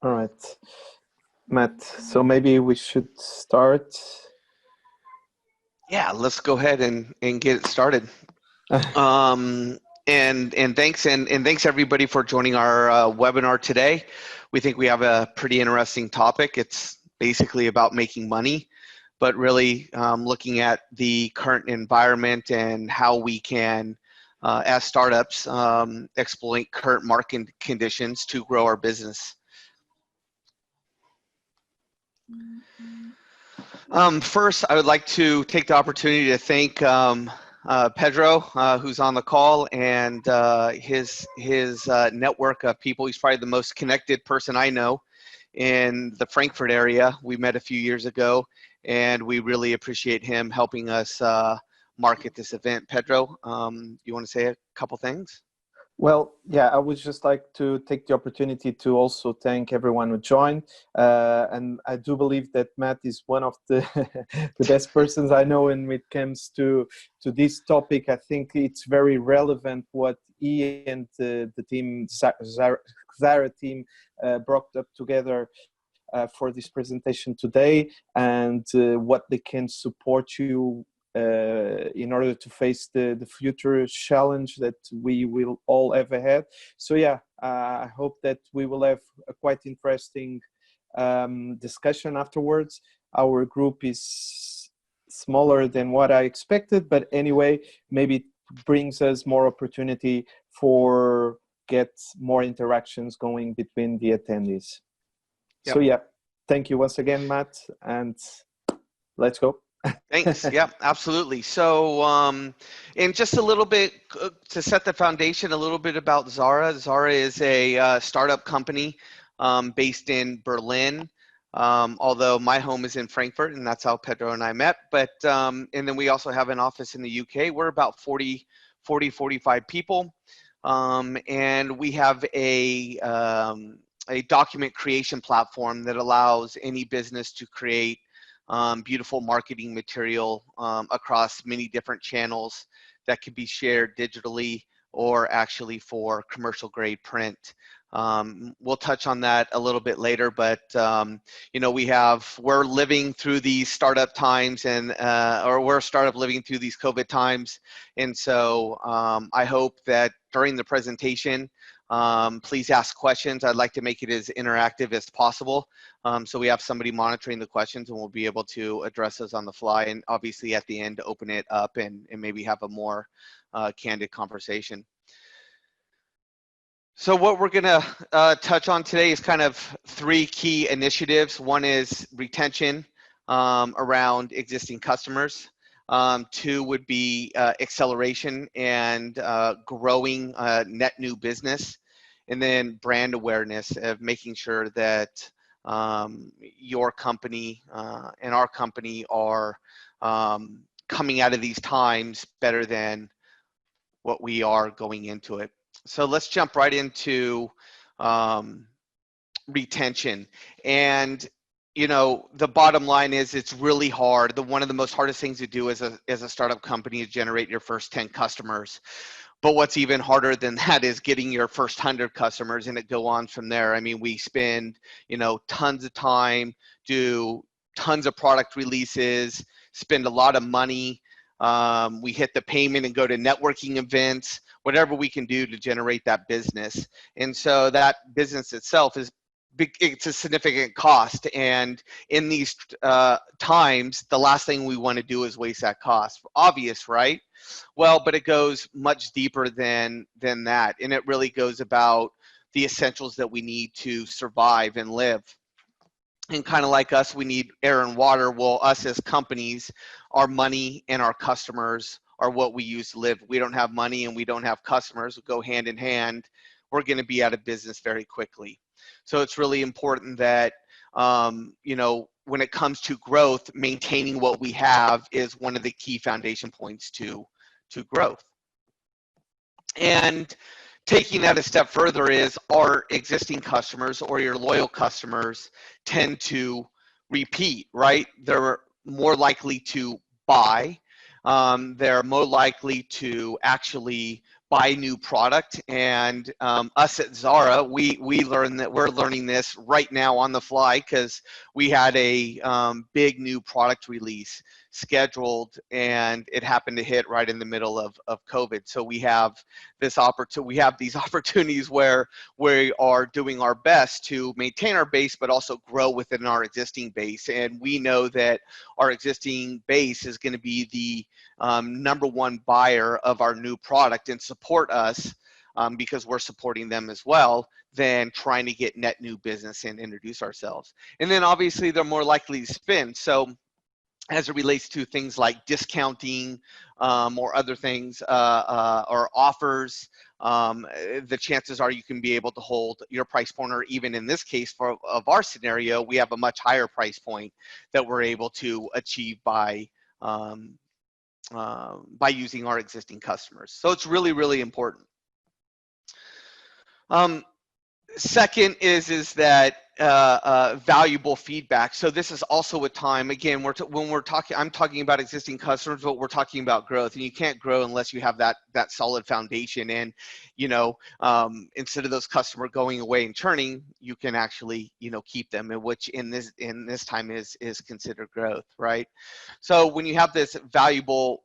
All right, Matt. So maybe we should start. Yeah, let's go ahead and get it started. Um, and thanks everybody for joining our webinar today. We think we have a pretty interesting topic. It's basically about making money, but really looking at the current environment and how we can, as startups, exploit current market conditions to grow our business. First, I would like to take the opportunity to thank Pedro, who's on the call, and his network of people. He's probably the most connected person I know in the Frankfurt area. We met a few years ago, and we really appreciate him helping us market this event. Pedro, you want to say a couple things? Well, yeah, I would just like to take the opportunity to also thank everyone who joined. And I do believe that Matt is one of the the best persons I know when it comes to this topic. I think it's very relevant what he and the team, XARA team, brought up together for this presentation today, and what they can support you in order to face the future challenge that we will all have ahead. So yeah, I hope that we will have a quite interesting discussion afterwards. Our group is smaller than what I expected, but anyway, maybe it brings us more opportunity for get more interactions going between the attendees. Yep. So yeah, thank you once again, Matt, and let's go. Thanks. Yeah, absolutely. So, and just a little bit to set the foundation, a little bit about XARA. XARA is a startup company based in Berlin, although my home is in Frankfurt, and that's how Pedro and I met. But, and then we also have an office in the UK. We're about 45 people. And we have a document creation platform that allows any business to create beautiful marketing material across many different channels that can be shared digitally or actually for commercial grade print. We'll touch on that a little bit later, but you know, we're living through these startup times, and or we're a startup living through these COVID times, and so I hope that during the presentation, please ask questions. I'd like to make it as interactive as possible. So we have somebody monitoring the questions, and we'll be able to address those on the fly, and obviously at the end open it up and maybe have a more candid conversation. So what we're gonna touch on today is kind of three key initiatives. One is retention around existing customers. Two would be acceleration and growing net new business. And then brand awareness of making sure that your company and our company are coming out of these times better than what we are going into it. So let's jump right into retention. And you know, the bottom line is it's really hard. One of the most hardest things to do as a startup company is generate your first 10 customers. But what's even harder than that is getting your first 100 customers, and it go on from there. I mean, we spend, you know, tons of time, do tons of product releases, spend a lot of money. We hit the payment and go to networking events, whatever we can do to generate that business. And so that business itself is it's a significant cost, and in these times, the last thing we want to do is waste that cost. Obvious, right? Well, but it goes much deeper than that, and it really goes about the essentials that we need to survive and live. And kind of like us, we need air and water. Well, us as companies, our money and our customers are what we use to live. We don't have money and we don't have customers, we go hand in hand, we're going to be out of business very quickly. So it's really important that, you know, when it comes to growth, maintaining what we have is one of the key foundation points to growth. And taking that a step further is our existing customers or your loyal customers tend to repeat, right? They're more likely to buy. They're more likely to actually buy new product. And us at XARA, we learned that we're learning this right now on the fly, because we had a big new product release scheduled, and it happened to hit right in the middle of COVID. So we have these opportunities where we are doing our best to maintain our base, but also grow within our existing base. And we know that our existing base is going to be the number one buyer of our new product and support us, because we're supporting them as well, than trying to get net new business and introduce ourselves. And then obviously they're more likely to spend. So as it relates to things like discounting or other things or offers, the chances are you can be able to hold your price point, or even in this case of our scenario, we have a much higher price point that we're able to achieve by using our existing customers. So it's really, really important. Second is that valuable feedback. So this is also a time, again, when we're talking, I'm talking about existing customers, but we're talking about growth, and you can't grow unless you have that solid foundation. And instead of those customers going away and churning, you can actually keep them, which in this time is considered growth, right? So when you have this valuable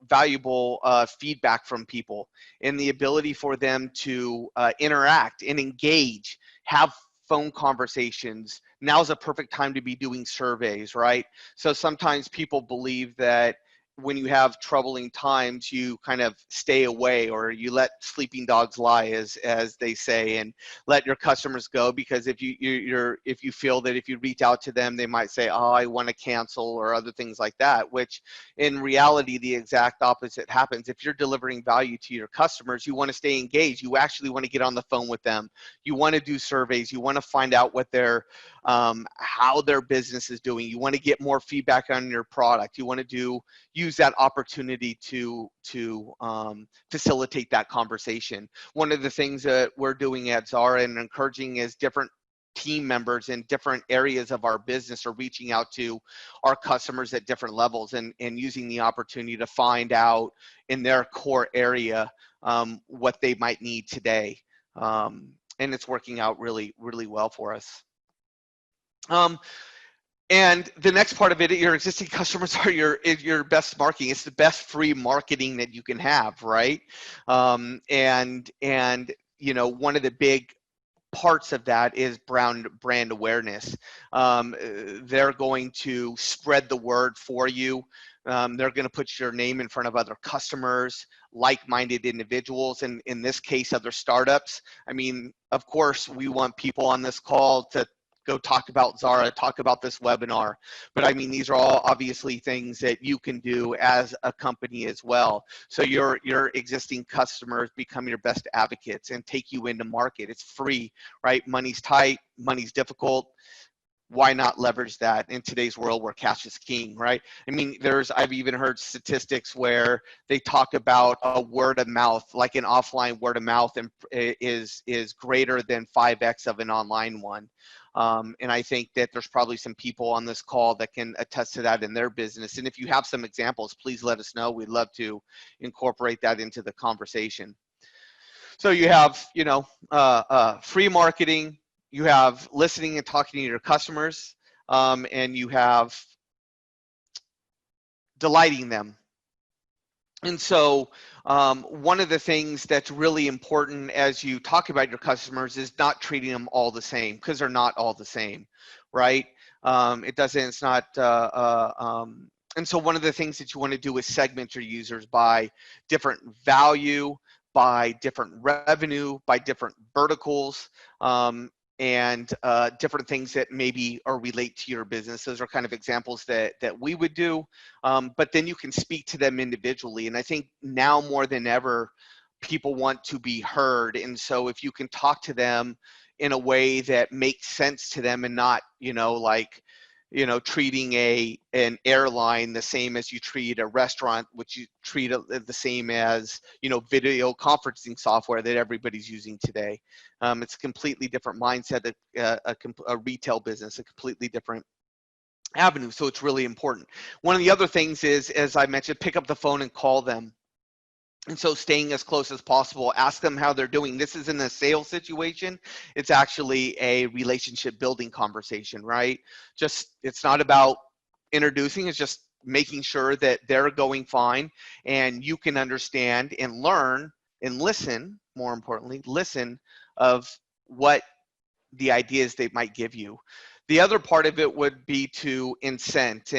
feedback from people, and the ability for them to interact and engage, have phone conversations, now's a perfect time to be doing surveys, right? So sometimes people believe that when you have troubling times, you kind of stay away, or you let sleeping dogs lie, as they say, and let your customers go, because if you feel that if you reach out to them, they might say, oh, I want to cancel, or other things like that, which in reality, the exact opposite happens. If you're delivering value to your customers, you want to stay engaged. You actually want to get on the phone with them. You want to do surveys. You want to find out what how their business is doing. You want to get more feedback on your product. You want to use that opportunity to facilitate that conversation. One of the things that we're doing at XARA and encouraging is different team members in different areas of our business are reaching out to our customers at different levels, and using the opportunity to find out in their core area what they might need today. And it's working out really, really well for us. And the next part of it, your existing customers are your best marketing. It's the best free marketing that you can have, right? And one of the big parts of that is brand awareness. They're going to spread the word for you. They're going to put your name in front of other customers, like-minded individuals, and in this case, other startups. I mean, of course, we want people on this call to go talk about XARA, talk about this webinar. But I mean, these are all obviously things that you can do as a company as well. So your existing customers become your best advocates and take you into market. It's free, right? Money's tight, money's difficult. Why not leverage that in today's world where cash is king, right? I mean, I've even heard statistics where they talk about a word of mouth, like an offline word of mouth, and is greater than 5x of an online one. And I think that there's probably some people on this call that can attest to that in their business. And if you have some examples, please let us know. We'd love to incorporate that into the conversation. So you have, free marketing, you have listening and talking to your customers, and you have delighting them. And so one of the things that's really important as you talk about your customers is not treating them all the same, because they're not all the same, right? It's not, and so one of the things that you want to do is segment your users by different value, by different revenue, by different verticals, and different things that maybe are relate to your business. Those are kind of examples that we would do, but then you can speak to them individually. And I think now more than ever, people want to be heard. And so if you can talk to them in a way that makes sense to them, and not, treating an airline the same as you treat a restaurant, which you treat the same as, video conferencing software that everybody's using today. It's a completely different mindset, a retail business, a completely different avenue. So it's really important. One of the other things is, as I mentioned, pick up the phone and call them. And so staying as close as possible, ask them how they're doing. This isn't a sales situation. It's actually a relationship building conversation, right? Just, it's not about introducing, it's just making sure that they're going fine and you can understand and learn and listen, more importantly, listen of what the ideas they might give you. The other part of it would be to incent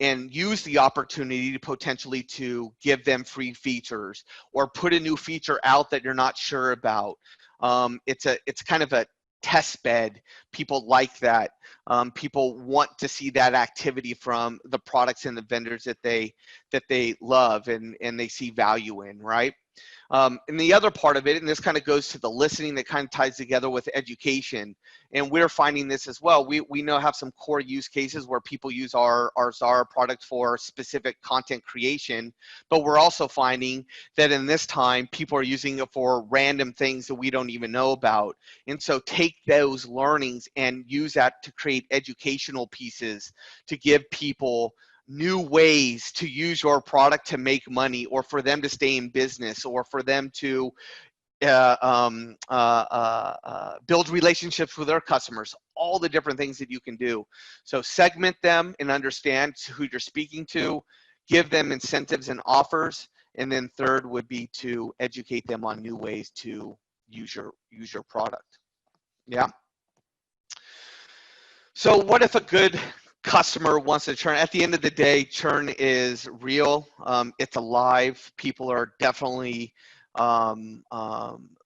and use the opportunity to potentially to give them free features or put a new feature out that you're not sure about. It's kind of a test bed. People like that. People want to see that activity from the products and the vendors that they love and they see value in, right? And the other part of it, and this kind of goes to the listening that kind of ties together with education, and we're finding this as well. We now have some core use cases where people use our XARA product for specific content creation, but we're also finding that in this time, people are using it for random things that we don't even know about. And so take those learnings and use that to create educational pieces to give people new ways to use your product to make money, or for them to stay in business, or for them to build relationships with their customers, all the different things that you can do. So segment them and understand who you're speaking to, give them incentives and offers, and then third would be to educate them on new ways to use your product. Yeah. So what if a good customer wants to churn? At the end of the day, churn is real. It's alive. People are definitely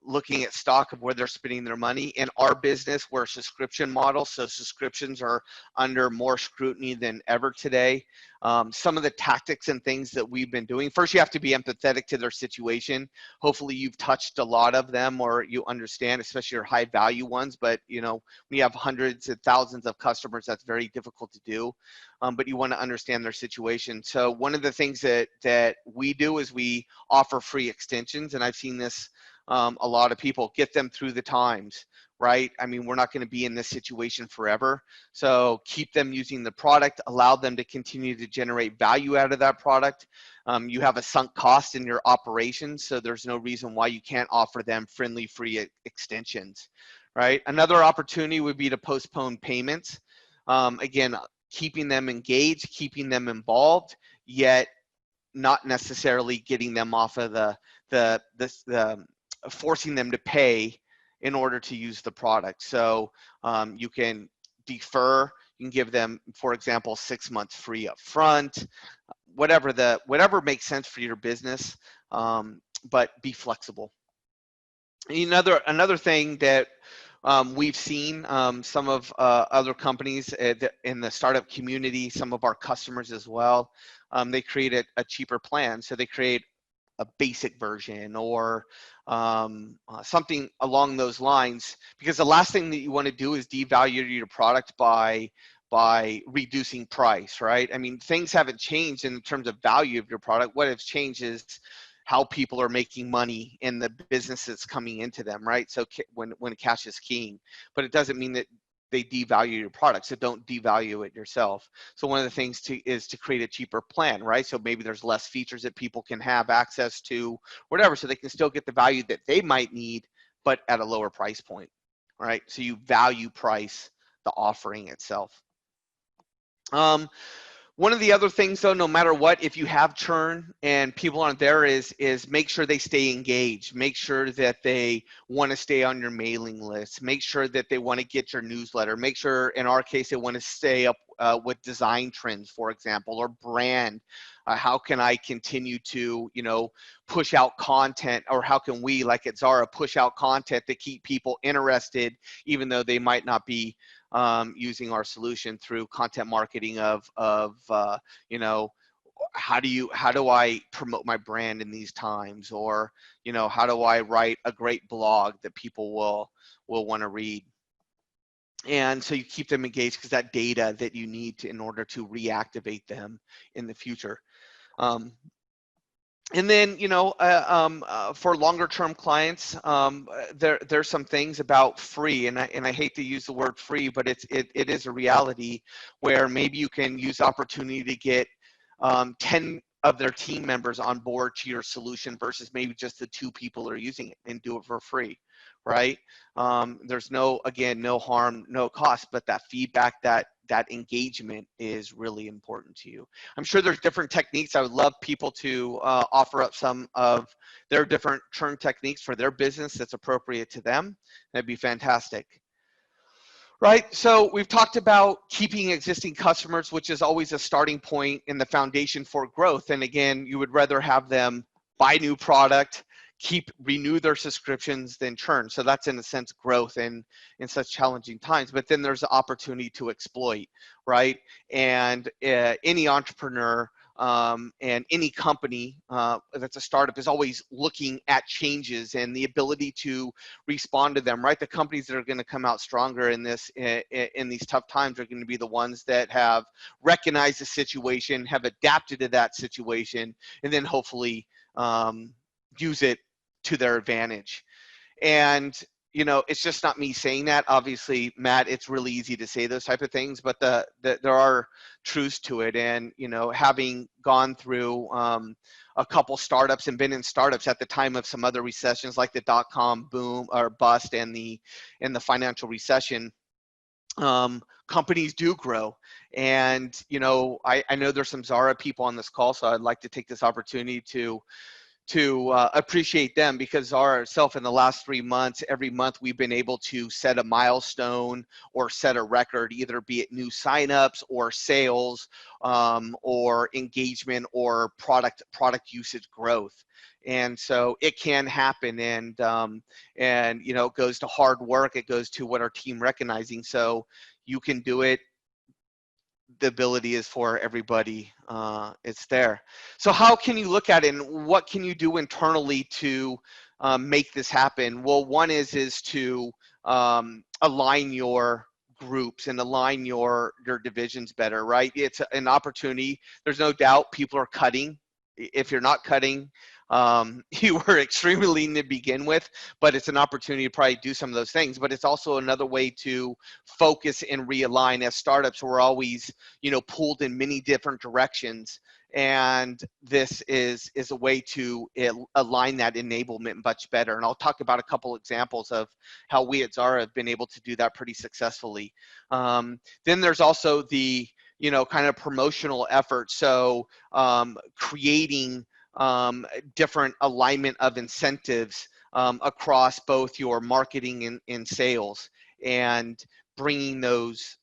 looking at stock of where they're spending their money. In our business, we're a subscription model, so subscriptions are under more scrutiny than ever today. Some of the tactics and things that we've been doing, first you have to be empathetic to their situation. Hopefully you've touched a lot of them, or you understand, especially your high value ones, but you know, when you have hundreds of thousands of customers, that's very difficult to do. But you want to understand their situation. So one of the things that we do is we offer free extensions, and I've seen this a lot of people, get them through the times, right? I mean, we're not going to be in this situation forever. So keep them using the product, allow them to continue to generate value out of that product. You have a sunk cost in your operations, so there's no reason why you can't offer them friendly free extensions, right? Another opportunity would be to postpone payments. Again, keeping them engaged, keeping them involved, yet not necessarily getting them off of the forcing them to pay in order to use the product. So you can defer, you can give them, for example, 6 months free up front, whatever makes sense for your business, but be flexible. Another thing that we've seen some of other companies in the startup community, some of our customers as well, they create a cheaper plan. So they create a basic version or something along those lines, because the last thing that you want to do is devalue your product by reducing price, right? I mean, things haven't changed in terms of value of your product. What has changed is how people are making money in the business that's coming into them, right? So when cash is king, but it doesn't mean that they devalue your product, so don't devalue it yourself. So one of the things is to create a cheaper plan, right? So maybe there's less features that people can have access to, whatever, so they can still get the value that they might need, but at a lower price point, right? So you value price the offering itself. One of the other things, though, no matter what, if you have churn and people aren't there, is make sure they stay engaged. Make sure that they want to stay on your mailing list. Make sure that they want to get your newsletter. Make sure, in our case, they want to stay up with design trends, for example, or brand. How can I continue to, push out content, or how can we, like at XARA, push out content to keep people interested, even though they might not be using our solution through content marketing of how do I promote my brand in these times, or how do I write a great blog that people will want to read. And so you keep them engaged, because that data that you need in order to reactivate them in the future. And then, for longer term clients, there's some things about free, and I hate to use the word free, but it is a reality where maybe you can use opportunity to get 10 of their team members on board to your solution versus maybe just the 2 people that are using it, and do it for free, right? There's no, again, no harm, no cost, but that feedback, that engagement is really important to you. I'm sure there's different techniques. I would love people to offer up some of their different churn techniques for their business that's appropriate to them. That'd be fantastic. Right, so we've talked about keeping existing customers, which is always a starting point in the foundation for growth. And again, you would rather have them buy new product, renew their subscriptions than churn. So that's in a sense growth in such challenging times. But then there's the opportunity to exploit, right? And any entrepreneur and any company that's a startup is always looking at changes and the ability to respond to them, right? The companies that are going to come out stronger in these tough times are going to be the ones that have recognized the situation, have adapted to that situation, and then hopefully use it to their advantage. And it's just not me saying that. Obviously, Matt, it's really easy to say those type of things, but there are truths to it. And having gone through a couple startups and been in startups at the time of some other recessions, like the .com boom or bust and the financial recession, companies do grow. And I know there's some XARA people on this call, so I'd like to take this opportunity to appreciate them, because ourself in the last 3 months, every month we've been able to set a milestone or set a record, either be it new signups or sales or engagement or product usage growth. And so it can happen, and it goes to hard work. It goes to what our team recognizing. So you can do it. The ability is for everybody. It's there. So how can you look at it, and what can you do internally to make this happen? Well, one is to align your groups and align your divisions better, right? It's an opportunity. There's no doubt people are cutting. If you're not cutting, you were extremely lean to begin with, but it's an opportunity to probably do some of those things. But it's also another way to focus and realign. As startups, we're always, pulled in many different directions. And this is a way to align that enablement much better. And I'll talk about a couple examples of how we at XARA have been able to do that pretty successfully. Then there's also the, kind of promotional effort. So creating different alignment of incentives across both your marketing and sales, and bringing those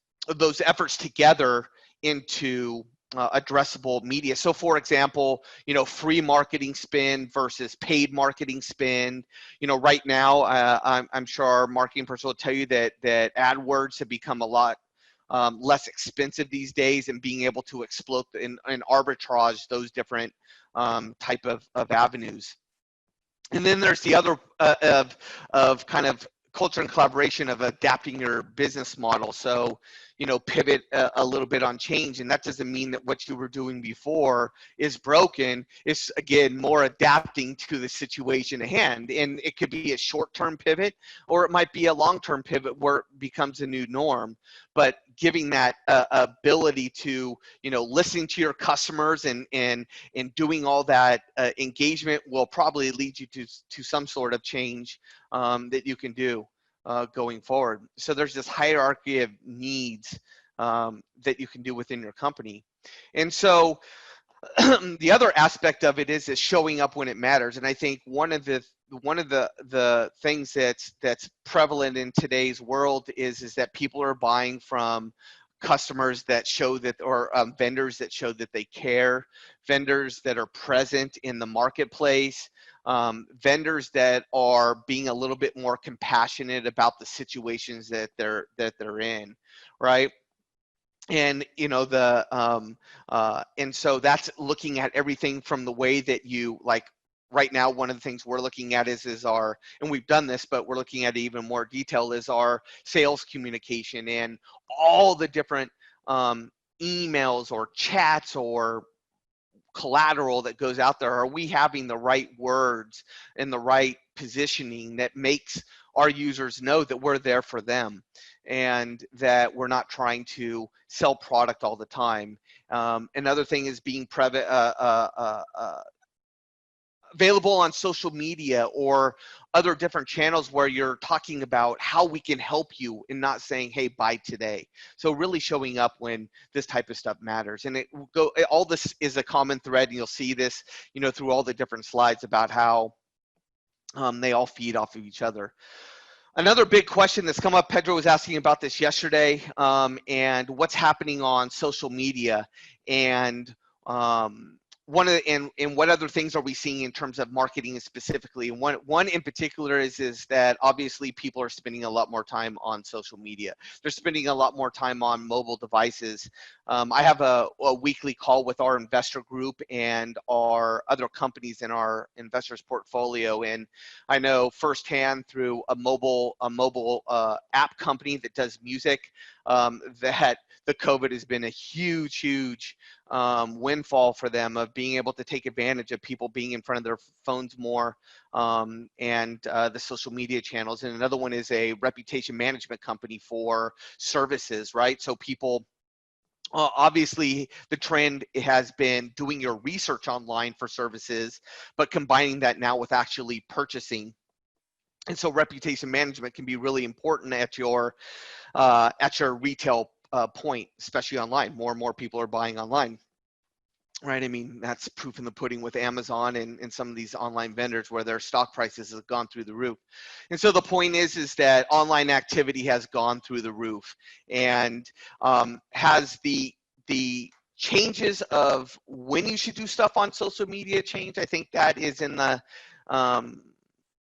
efforts together into addressable media. So for example, free marketing spend versus paid marketing spend. Right now, I'm sure our marketing person will tell you that AdWords have become a lot less expensive these days, and being able to exploit and arbitrage those different type of avenues. And then there's the other of kind of culture and collaboration of adapting your business model. So, pivot a little bit on change. And that doesn't mean that what you were doing before is broken. It's, again, more adapting to the situation at hand. And it could be a short-term pivot, or it might be a long-term pivot where it becomes a new norm. But giving that ability to, listening to your customers and doing all that engagement will probably lead you to some sort of change that you can do going forward. So there's this hierarchy of needs that you can do within your company. And so the other aspect of it is showing up when it matters. And I think one of the things that's prevalent in today's world is that people are buying from customers that show that, or vendors that show that they care, vendors that are present in the marketplace, vendors that are being a little bit more compassionate about the situations that they're in, right? And and so that's looking at everything from the way that you, like, right now, one of the things we're looking at is our, and we've done this, but we're looking at even more detail, is our sales communication and all the different emails or chats or collateral that goes out there. Are we having the right words and the right positioning that makes our users know that we're there for them and that we're not trying to sell product all the time. Another thing is being available on social media or other different channels where you're talking about how we can help you and not saying, hey, buy today. So really showing up when this type of stuff matters. And all this is a common thread, and you'll see this, through all the different slides about how they all feed off of each other. Another big question that's come up, Pedro was asking about this yesterday, and what's happening on social media, and and what other things are we seeing in terms of marketing specifically? And one in particular is that obviously people are spending a lot more time on social media. They're spending a lot more time on mobile devices. I have a weekly call with our investor group and our other companies in our investors portfolio, and I know firsthand through a mobile app company that does music that the COVID has been a huge windfall for them of being able to take advantage of people being in front of their phones more, and the social media channels. And another one is a reputation management company for services, right? So people, obviously the trend has been doing your research online for services, but combining that now with actually purchasing. And so reputation management can be really important at your retail point, especially online. More and more people are buying online, right? I mean, that's proof in the pudding with Amazon and some of these online vendors where their stock prices have gone through the roof. And so the point is that online activity has gone through the roof, and has the changes of when you should do stuff on social media change. I think that is in the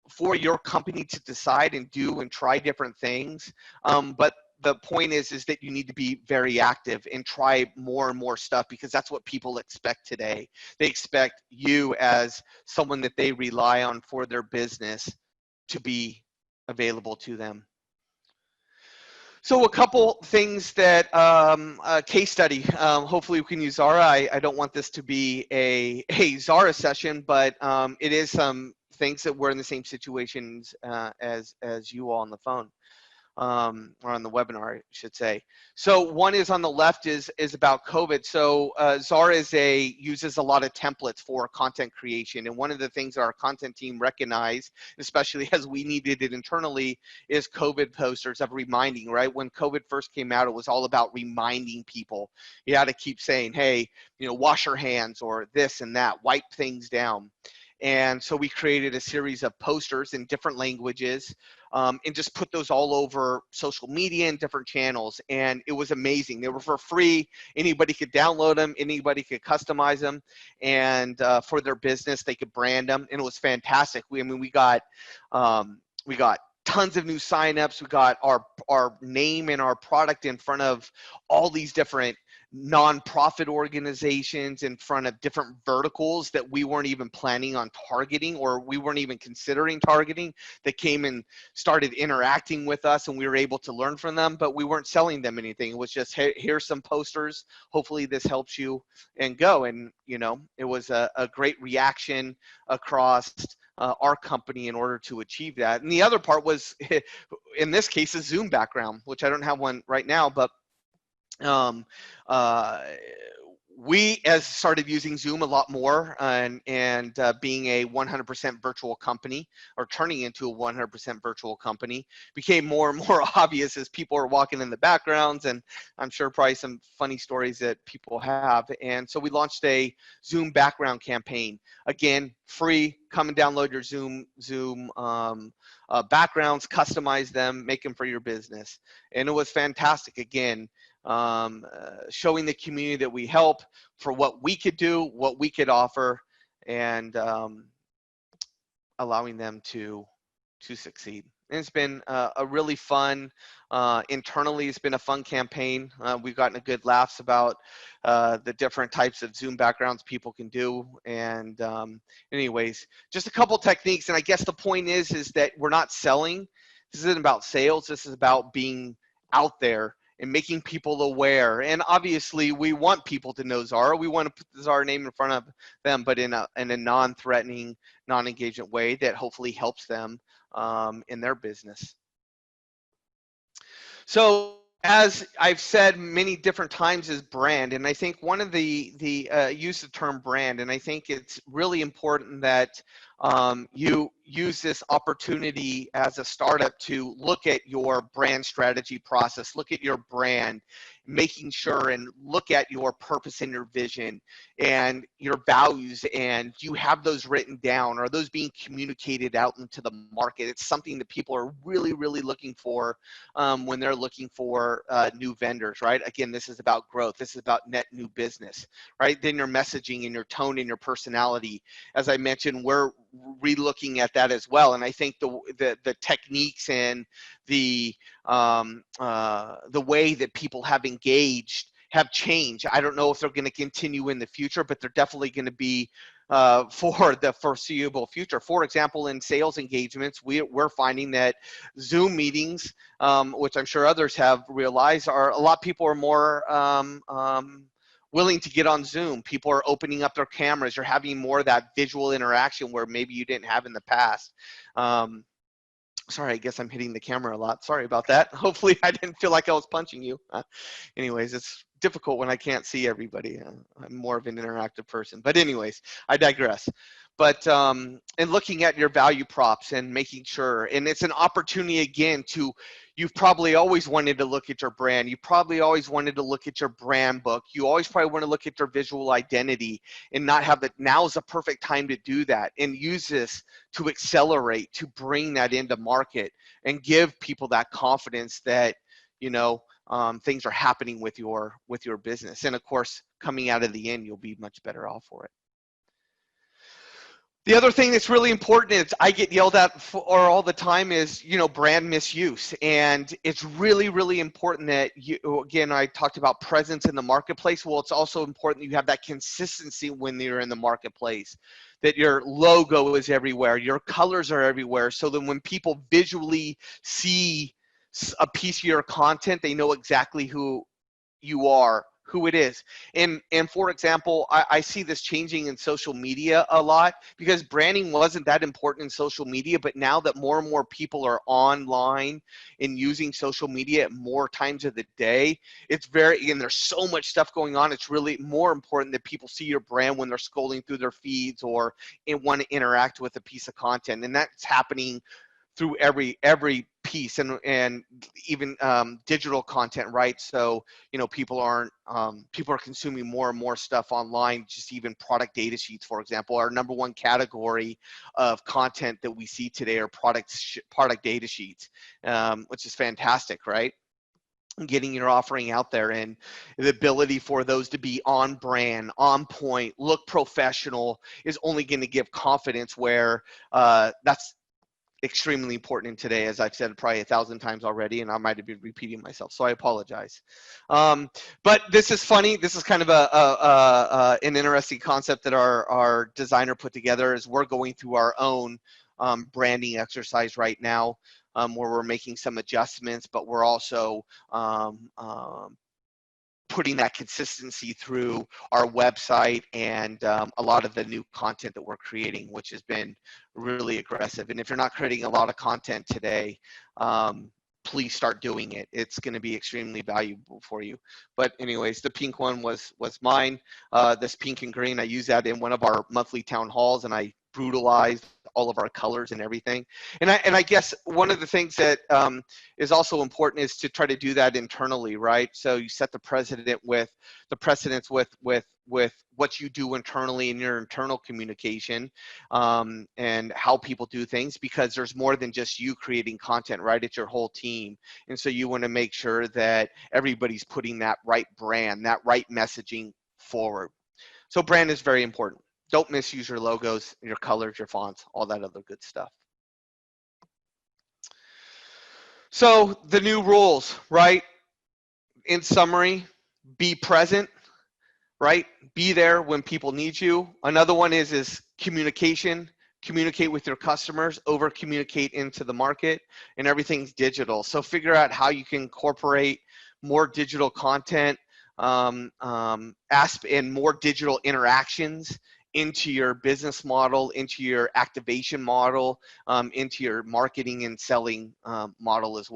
for your company to decide and do and try different things. But the point is that you need to be very active and try more and more stuff, because that's what people expect today. They expect you as someone that they rely on for their business to be available to them. So a couple things that, a case study, hopefully we can use XARA. I don't want this to be a XARA session, but it is some things that we're in the same situations as you all on the phone, or on the webinar, I should say. So one is on the left is about COVID. So XARA uses a lot of templates for content creation. And one of the things our content team recognized, especially as we needed it internally, is COVID posters of reminding, right? When COVID first came out, it was all about reminding people. You had to keep saying, hey, wash your hands, or this and that, wipe things down. And so we created a series of posters in different languages, and just put those all over social media and different channels. And it was amazing. They were for free. Anybody could download them. Anybody could customize them. And for their business, they could brand them. And it was fantastic. We got tons of new signups. We got our name and our product in front of all these different nonprofit organizations, in front of different verticals that we weren't even planning on targeting, or we weren't even considering targeting, that came and started interacting with us, and we were able to learn from them, but we weren't selling them anything. It was just, hey, here's some posters, hopefully this helps you, and go. And it was a great reaction across our company in order to achieve that. And the other part was, in this case, a Zoom background, which I don't have one right now, but we started using Zoom a lot more, and being a 100% virtual company, or turning into a 100% virtual company, became more and more obvious as people are walking in the backgrounds, and I'm sure probably some funny stories that people have. And so we launched a Zoom background campaign. Again, free. Come and download your Zoom backgrounds, customize them, make them for your business. And it was fantastic. Again, showing the community that we help for what we could do, what we could offer, and allowing them to succeed. And it's been a really fun, internally, it's been a fun campaign. We've gotten a good laughs about the different types of Zoom backgrounds people can do. And anyways, just a couple techniques. And I guess the point is that we're not selling. This isn't about sales. This is about being out there and making people aware. And obviously we want people to know XARA. We want to put the XARA name in front of them, but in a non-threatening, non-engagement way that hopefully helps them in their business. So as I've said many different times is brand, and I think one of the use the term brand, and I think it's really important that you use this opportunity as a startup to look at your brand strategy process, look at your brand, making sure and look at your purpose and your vision and your values, and you have those written down. Are those being communicated out into the market? It's something that people are really, really looking for when they're looking for new vendors, right? Again, this is about growth. This is about net new business, right? Then your messaging and your tone and your personality. As I mentioned, we're re-looking at that as well. And I think the techniques and the way that people have engaged have changed. I don't know if they're going to continue in the future, but they're definitely going to be for the foreseeable future. For example, in sales engagements, we're finding that Zoom meetings, which I'm sure others have realized, are a lot of people are more willing to get on Zoom. People are opening up their cameras. You're having more of that visual interaction where maybe you didn't have in the past. Sorry, I guess I'm hitting the camera a lot. Sorry about that. Hopefully I didn't feel like I was punching you. Anyways, it's difficult when I can't see everybody. I'm more of an interactive person. But anyways, I digress. But and looking at your value props and making sure, and it's an opportunity again to, you've probably always wanted to look at your brand. You probably always wanted to look at your brand book. You always probably want to look at your visual identity and not have that. Now is the perfect time to do that and use this to accelerate, to bring that into market and give people that confidence that, you know, things are happening with your business. And of course, coming out of the end, you'll be much better off for it. The other thing that's really important is I get yelled at for all the time is, you know, brand misuse. And it's really, really important that you, again, I talked about presence in the marketplace. Well, it's also important that you have that consistency when you're in the marketplace, that your logo is everywhere, your colors are everywhere. So that when people visually see a piece of your content, they know exactly who you are, who it is. And for example, I see this changing in social media a lot because branding wasn't that important in social media, but now that more and more people are online and using social media at more times of the day, it's very, and there's so much stuff going on, it's really more important that people see your brand when they're scrolling through their feeds or want to interact with a piece of content. And that's happening through every piece and even digital content, right? So, you know, people are consuming more and more stuff online, just even product data sheets, for example. Our number one category of content that we see today are product data sheets, which is fantastic, right? Getting your offering out there and the ability for those to be on brand, on point, look professional is only going to give confidence where that's extremely important in today, as I've said probably 1,000 times already, and I might have been repeating myself, so I apologize. But this is funny. This is kind of an interesting concept that our designer put together. Is we're going through our own branding exercise right now, where we're making some adjustments, but we're also putting that consistency through our website and a lot of the new content that we're creating, which has been really aggressive. And if you're not creating a lot of content today, please start doing it. It's going to be extremely valuable for you. But anyways, the pink one was mine. This pink and green, I use that in one of our monthly town halls, and I brutalized all of our colors and everything. And I guess one of the things that is also important is to try to do that internally, right? So you set the precedence with what you do internally in your internal communication and how people do things, because there's more than just you creating content, right? It's your whole team. And so you want to make sure that everybody's putting that right brand, that right messaging forward. So brand is very important. Don't misuse your logos, your colors, your fonts, all that other good stuff. So the new rules, right? In summary, be present, right? Be there when people need you. Another one is communication. Communicate with your customers, over communicate into the market, and everything's digital. So figure out how you can incorporate more digital content, and more digital interactions into your business model, into your activation model, into your marketing and selling model as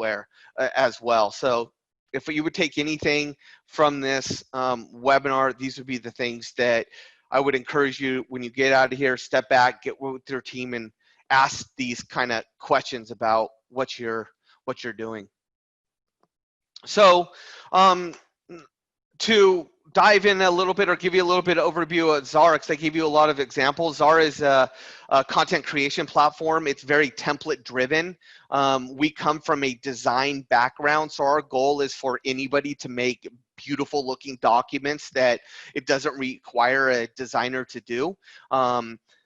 well. So if you would take anything from this webinar, these would be the things that I would encourage you when you get out of here, step back, get with your team, and ask these kind of questions about what you're doing. So to dive in a little bit or give you a little bit of overview of XARA, because I gave you a lot of examples. XARA is a content creation platform. It's very template driven. We come from a design background, so our goal is for anybody to make beautiful looking documents that it doesn't require a designer to do.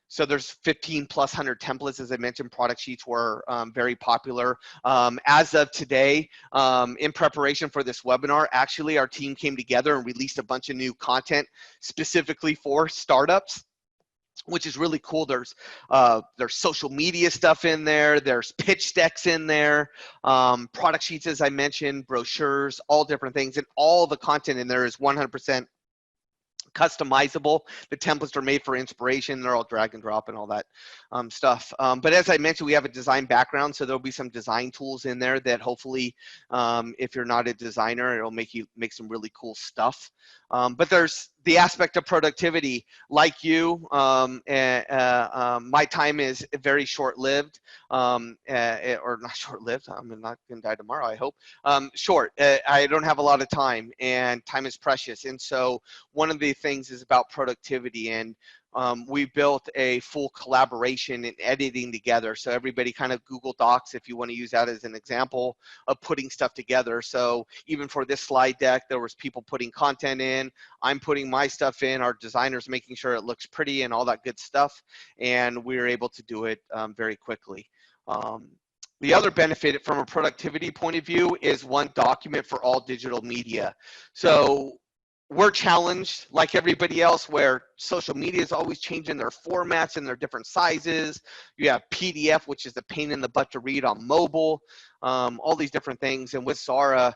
So there's 15 plus 100 templates. As I mentioned, product sheets were very popular. As of today, in preparation for this webinar, actually our team came together and released a bunch of new content specifically for startups, which is really cool. There's social media stuff in there. There's pitch decks in there, product sheets, as I mentioned, brochures, all different things. And all the content in there is 100% customizable. The templates are made for inspiration. They're all drag and drop and all that stuff. But as I mentioned, we have a design background, so there'll be some design tools in there that hopefully, if you're not a designer, it'll make you make some really cool stuff. But there's the aspect of productivity. Like you, my time is very short-lived, or not short-lived. I'm not going to die tomorrow, I hope. Short. I don't have a lot of time, and time is precious. And so one of the things is about productivity, and we built a full collaboration and editing together. So everybody kind of Google Docs, if you want to use that as an example of putting stuff together. So even for this slide deck, there was people putting content in. I'm putting my stuff in. Our designers making sure it looks pretty and all that good stuff. And we were able to do it very quickly. The other benefit from a productivity point of view is one document for all digital media. So we're challenged like everybody else where social media is always changing their formats and their different sizes. You have PDF, which is a pain in the butt to read on mobile, all these different things. And with XARA,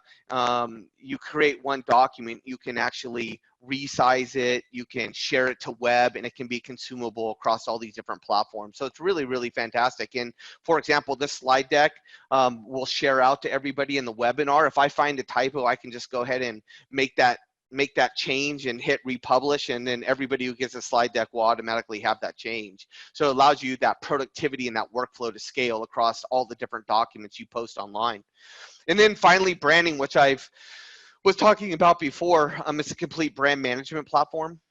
you create one document, you can actually resize it, you can share it to web, and it can be consumable across all these different platforms. So it's really, really fantastic. And for example, this slide deck will share out to everybody in the webinar. If I find a typo, I can just go ahead and make that change and hit republish, and then everybody who gets a slide deck will automatically have that change. So it allows you that productivity and that workflow to scale across all the different documents you post online. And then finally, branding, which I've was talking about before. It's a complete brand management platform.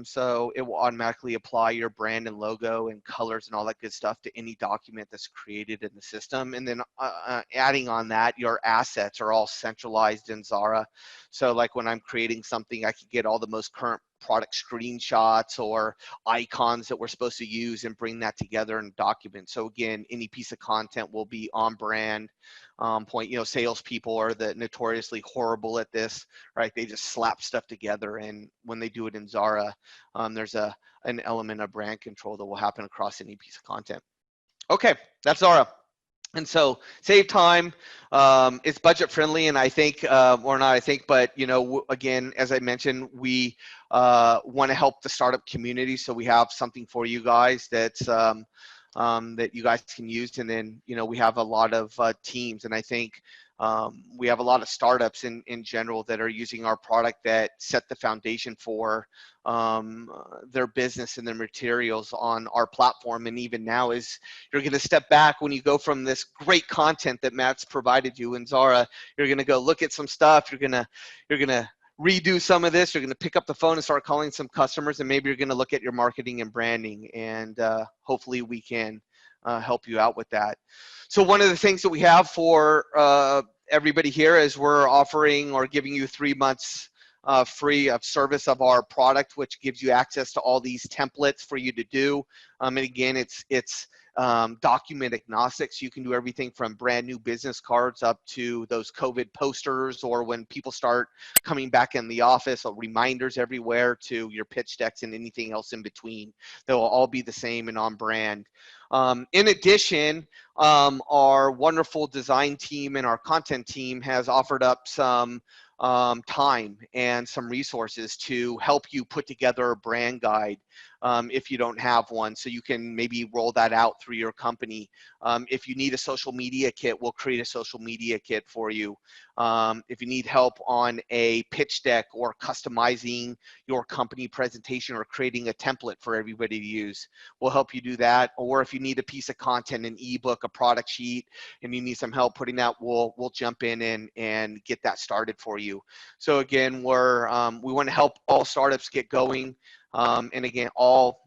So it will automatically apply your brand and logo and colors and all that good stuff to any document that's created in the system. And then adding on that, your assets are all centralized in XARA. So like when I'm creating something, I can get all the most current product screenshots or icons that we're supposed to use and bring that together in a document. So again, any piece of content will be on brand. Point, you know, salespeople are the notoriously horrible at this, right? They just slap stuff together, and when they do it in XARA, there's an element of brand control that will happen across any piece of content. Okay, that's XARA. And so save time, it's budget friendly, and I think, or not I think, but you know, again, as I mentioned, we want to help the startup community, so we have something for you guys that's that you guys can use. And then, you know, we have a lot of teams, and I think we have a lot of startups in general that are using our product that set the foundation for their business and their materials on our platform. And even now, as you're going to step back, when you go from this great content that Matt's provided you in XARA, you're going to go look at some stuff. You're going to redo some of this. You're going to pick up the phone and start calling some customers, and maybe you're going to look at your marketing and branding, and hopefully we can help you out with that. So one of the things that we have for everybody here is we're offering or giving you 3 months free of service of our product, which gives you access to all these templates for you to do. And again, it's document agnostic, so you can do everything from brand new business cards up to those COVID posters, or when people start coming back in the office, reminders everywhere, to your pitch decks and anything else in between. They'll all be the same and on brand. In addition, our wonderful design team and our content team has offered up some time and some resources to help you put together a brand guide if you don't have one, so you can maybe roll that out through your company. If you need a social media kit, we'll create a social media kit for you. If you need help on a pitch deck or customizing your company presentation or creating a template for everybody to use, we'll help you do that. Or if you need a piece of content, an ebook, a product sheet, and you need some help putting that, we'll jump in and get that started for you. So again, we want to help all startups get going, and again, all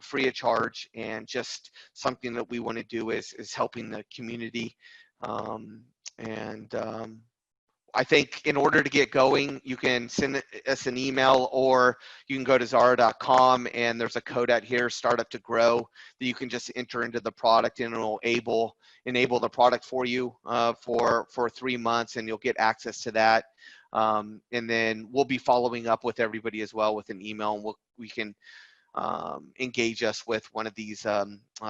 free of charge, and just something that we want to do is helping the community. And I think in order to get going, you can send us an email, or you can go to XARA.com, and there's a code out here, Startup to Grow, that you can just enter into the product, and it'll enable the product for you for 3 months, and you'll get access to that. And then we'll be following up with everybody as well with an email, and we can engage us with one of these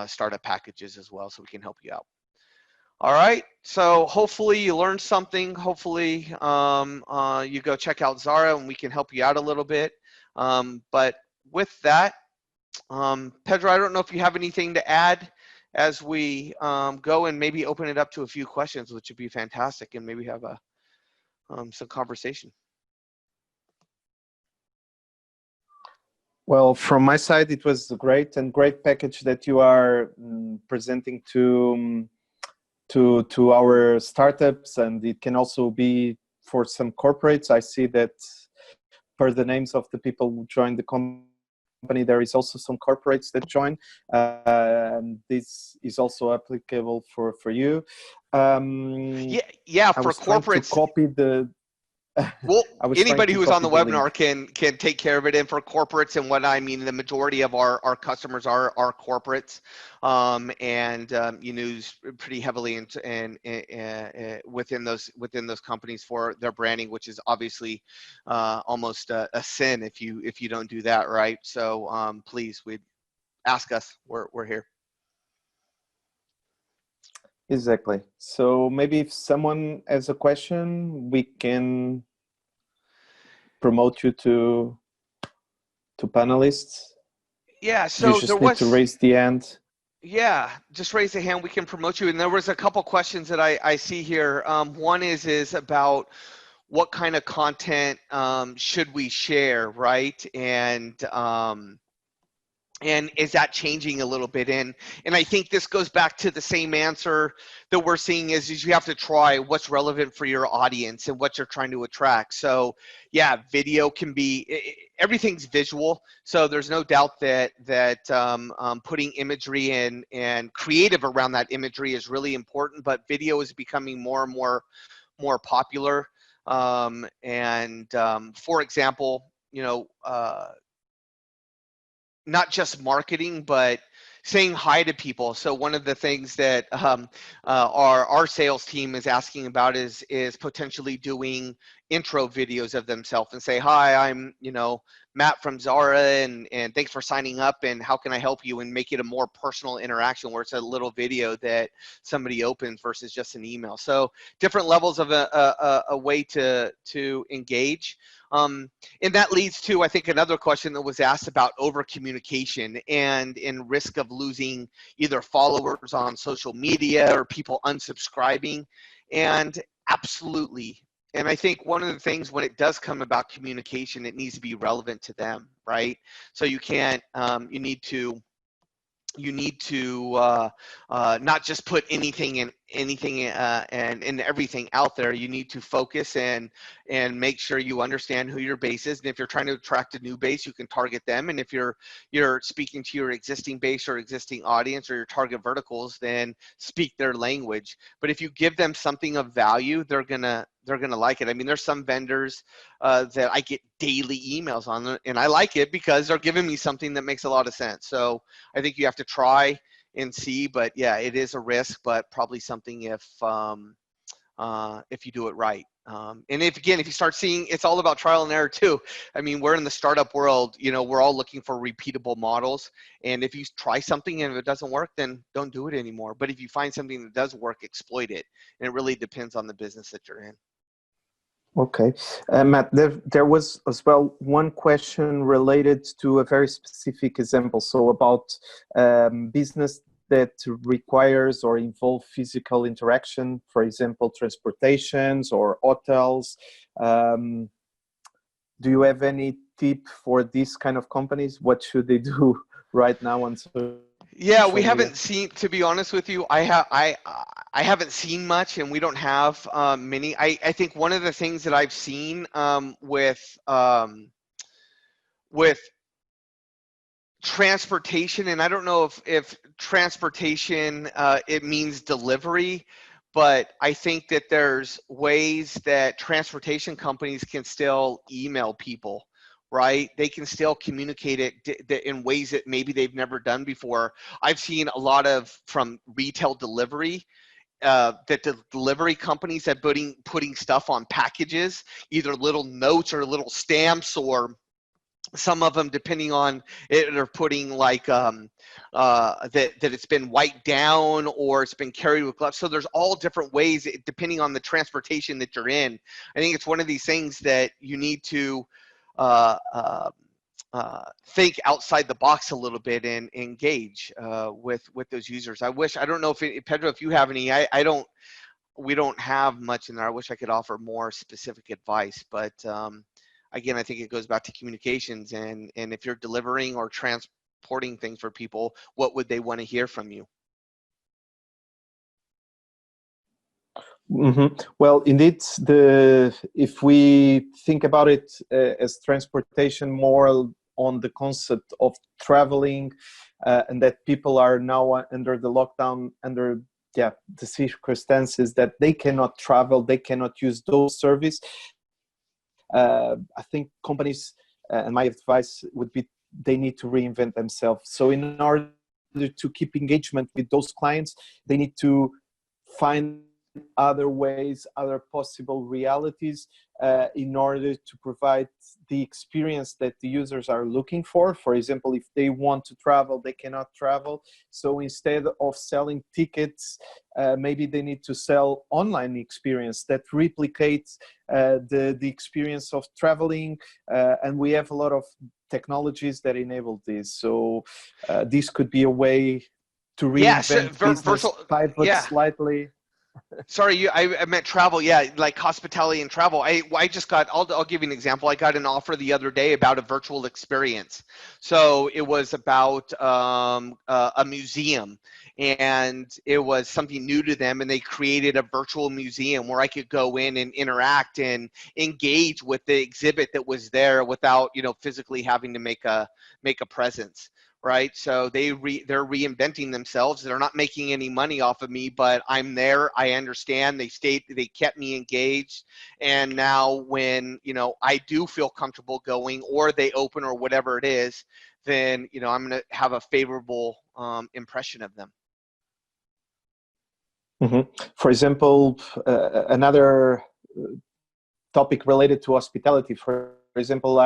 startup packages as well, so we can help you out. All right, so hopefully you learned something. Hopefully you go check out XARA, and we can help you out a little bit. But with that, Pedro, I don't know if you have anything to add as we go, and maybe open it up to a few questions, which would be fantastic, and maybe have some conversation. Well, from my side, it was a great package that you are presenting to our startups, and it can also be for some corporates. I see that per the names of the people who joined the company, there is also some corporates that join, and this is also applicable for you. Yeah, for corporates, to copy the well, anybody who's on the webinar can take care of it. And for corporates, and what I mean, the majority of our customers are corporates, and use pretty heavily within those companies for their branding, which is obviously almost a sin if you don't do that, right? So please, ask us. We're here. Exactly. So maybe if someone has a question, we can promote you to panelists. Yeah, so you just need to raise the hand. Yeah, just raise the hand, we can promote you. And there was a couple questions that I see here. One is about what kind of content should we share, right? And is that changing a little bit? And I think this goes back to the same answer that we're seeing is you have to try what's relevant for your audience and what you're trying to attract. So yeah, video can be, everything's visual. So there's no doubt that putting imagery and creative around that imagery is really important, but video is becoming more and more popular. For example, not just marketing, but saying hi to people. So one of the things that our sales team is asking about is potentially doing intro videos of themselves and say, hi, I'm Matt from XARA, and thanks for signing up, and how can I help you, and make it a more personal interaction where it's a little video that somebody opens versus just an email. So different levels of a way to engage. And that leads to, I think, another question that was asked about over communication and in risk of losing either followers on social media or people unsubscribing. And absolutely. And I think one of the things when it does come about communication, it needs to be relevant to them, right? So you can't, you need to not just put anything and everything out there. You need to focus and make sure you understand who your base is. And if you're trying to attract a new base, you can target them. And if you're speaking to your existing base or existing audience or your target verticals, then speak their language. But if you give them something of value, they're gonna like it. I mean, there's some vendors that I get daily emails on, and I like it because they're giving me something that makes a lot of sense. So I think you have to try and see, but yeah, it is a risk, but probably something if you do it right. And if you start seeing, it's all about trial and error too. I mean, we're in the startup world, we're all looking for repeatable models. And if you try something and if it doesn't work, then don't do it anymore. But if you find something that does work, exploit it. And it really depends on the business that you're in. Okay. Matt, there was as well one question related to a very specific example. So about business that requires or involve physical interaction, for example, transportations or hotels. Um, do you have any tip for these kind of companies? What should they do right now on social Yeah, media? we haven't seen, to be honest with you, I haven't seen much, and we don't have many. I think one of the things that I've seen with transportation, and I don't know if transportation it means delivery, but I think that there's ways that transportation companies can still email people, right? They can still communicate it in ways that maybe they've never done before. I've seen a lot of from retail delivery that the delivery companies have putting stuff on packages, either little notes or little stamps, or some of them, depending on it, are putting like that it's been wiped down or it's been carried with gloves. So there's all different ways depending on the transportation that you're in. I think it's one of these things that you need to uh, uh, think outside the box a little bit and engage with those users. I don't know if Pedro, if you have any. I don't. We don't have much in there. I wish I could offer more specific advice, but again, I think it goes back to communications, and if you're delivering or transporting things for people, what would they want to hear from you? Well, indeed, if we think about it as transportation more on the concept of traveling, and that people are now under the lockdown, under the circumstances that they cannot travel, they cannot use those services. I think companies, and my advice would be, they need to reinvent themselves. So in order to keep engagement with those clients, they need to find other ways, other possible realities in order to provide the experience that the users are looking for. For example, if they want to travel, they cannot travel. So instead of selling tickets, maybe they need to sell online experience that replicates the experience of traveling. And we have a lot of technologies that enable this. So this could be a way to Yeah, so reinvent business, virtual. pivot Yeah, slightly. sorry, I meant travel. Yeah, like hospitality and travel. I just got. I'll give you an example. I got an offer the other day about a virtual experience. So it was about a museum, and it was something new to them, and they created a virtual museum where I could go in and interact and engage with the exhibit that was there without physically having to make a presence. Right, so they're reinventing themselves. They're not making any money off of me, but I'm there. I understand. They kept me engaged, and now when I do feel comfortable going, or they open, or whatever it is, then I'm going to have a favorable impression of them. For example, another topic related to hospitality. For example,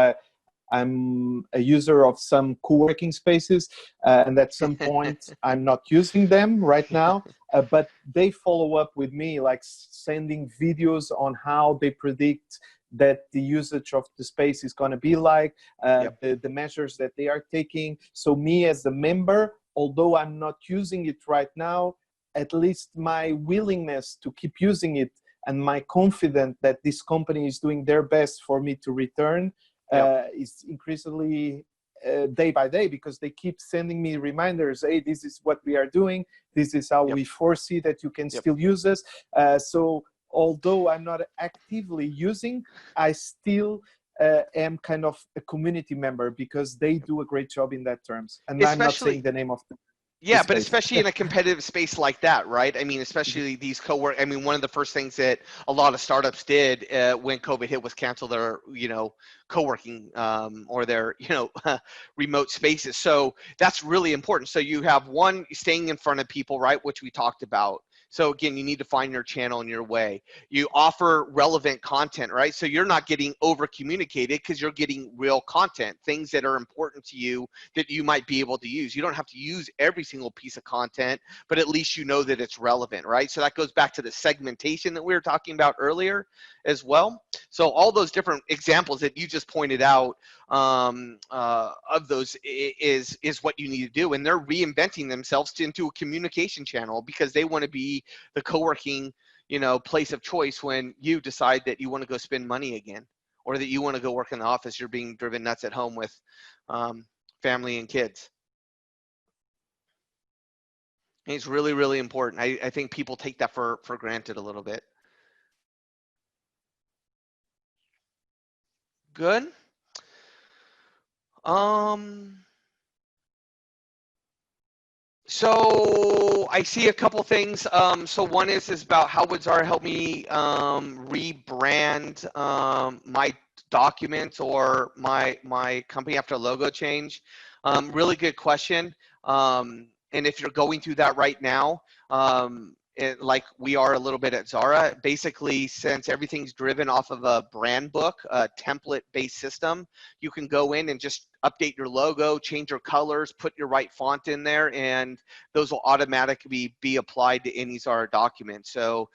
I'm a user of some co-working spaces, and at some point I'm not using them right now, but they follow up with me, like sending videos on how they predict that the usage of the space is going to be like, Yep. the measures that they are taking. So me as a member, although I'm not using it right now, at least my willingness to keep using it and my confidence that this company is doing their best for me to return Yep. is increasingly day by day, because they keep sending me reminders. Hey, this is what we are doing. This is how Yep. we foresee that you can Yep. still use us. So although I'm not actively using, I still am kind of a community member, because they do a great job in that terms. And I'm not saying Especially. the name of the Yeah, but space. especially in a competitive space like that, right? I mean, especially these co-work. I mean, one of the first things that a lot of startups did when COVID hit was cancel their, co-working or their, remote spaces. So that's really important. So you have one, staying in front of people, right, which we talked about. So again, you need to find your channel and your way. You offer relevant content, right? So you're not getting over communicated because you're getting real content, things that are important to you that you might be able to use. You don't have to use every single piece of content, but at least you know that it's relevant, right? So that goes back to the segmentation that we were talking about earlier as well. So all those different examples that you just pointed out of those is what you need to do. And they're reinventing themselves into a communication channel because they want to be the co-working, you know, place of choice when you decide that you want to go spend money again, or that you want to go work in the office. You're being driven nuts at home with family and kids. And it's really, really important. I think people take that for granted a little bit. Good. So I see a couple things. So one is about how would XARA help me rebrand my documents or my company after a logo change? Really good question. And if you're going through that right now, like we are a little bit at XARA, basically since everything's driven off of a brand book, a template-based system, you can go in and just update your logo, change your colors, put your right font in there, and those will automatically be applied to any XARA document. So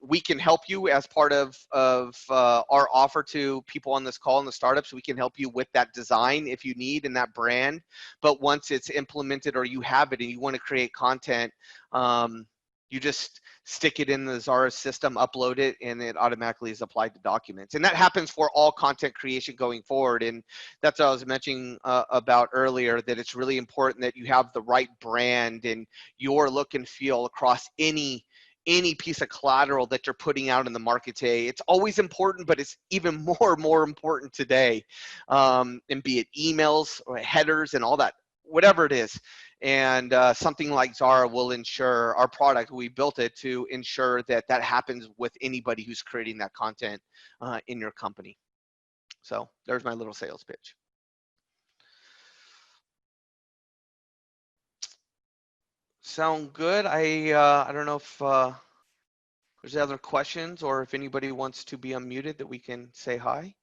we can help you as part of our offer to people on this call and the startups. We can help you with that design if you need and that brand. But once it's implemented or you have it and you want to create content, you just stick it in the XARA system, upload it, and it automatically is applied to documents. And that happens for all content creation going forward. And that's what I was mentioning about earlier, that it's really important that you have the right brand and your look and feel across any piece of collateral that you're putting out in the market today. It's always important, but it's even more important today. And be it emails or headers and all that, whatever it is. And something like XARA will ensure, our product, we built it to ensure that that happens with anybody who's creating that content in your company. So there's my little sales pitch. Sound good? I don't know if there's other questions or if anybody wants to be unmuted that we can say hi.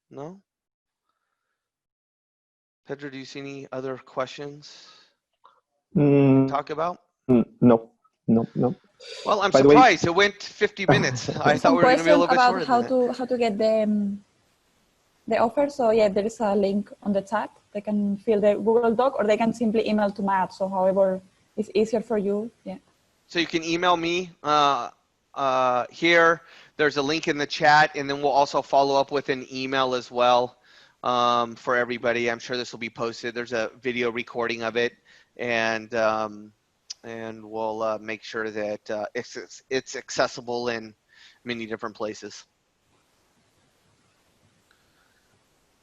No? Pedro, do you see any other questions talk about? No. Well, I'm By the way, surprised it went 50 minutes. I thought we were going to be a little bit shorter than that. How to get the offer. So yeah, there is a link on the chat. They can fill the Google Doc or they can simply email to Matt. So however is easier for you. Yeah. So you can email me here. There's a link in the chat, and then we'll also follow up with an email as well for everybody. I'm sure this will be posted. There's a video recording of it, and we'll make sure that it's accessible in many different places.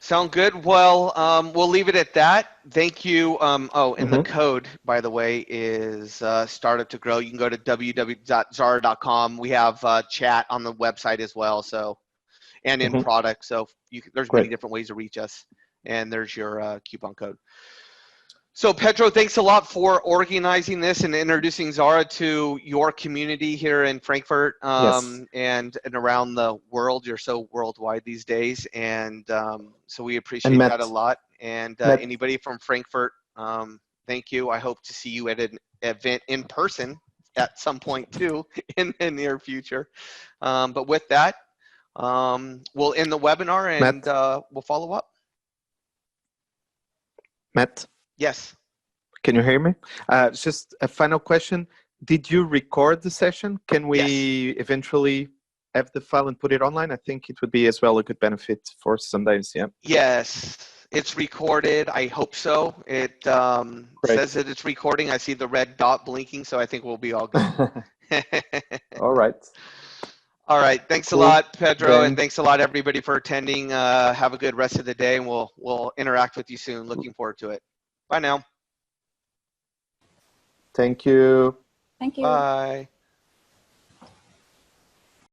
Sound good? Well, we'll leave it at that. Thank you. Oh, and the code, by the way, is Startup to Grow. You can go to www.xara.com. We have chat on the website as well. So, and in product. So there's many different ways to reach us. And there's your coupon code. So Pedro, thanks a lot for organizing this and introducing XARA to your community here in Frankfurt and around the world. You're so worldwide these days, and so we appreciate that a lot. And anybody from Frankfurt, thank you. I hope to see you at an event in person at some point too in the near future. But with that, we'll end the webinar and we'll follow up. Matt? Yes. Can you hear me? Just a final question. Did you record the session? Can we eventually have the file and put it online? I think it would be as well a good benefit for sometimes, yeah. Yes, it's recorded. I hope so. It says that it's recording. I see the red dot blinking, so I think we'll be all good. All right. All right. Thanks a lot, Pedro, and thanks a lot, everybody, for attending. Have a good rest of the day, and we'll interact with you soon. Looking forward to it. Bye now. Thank you. Thank you. Bye.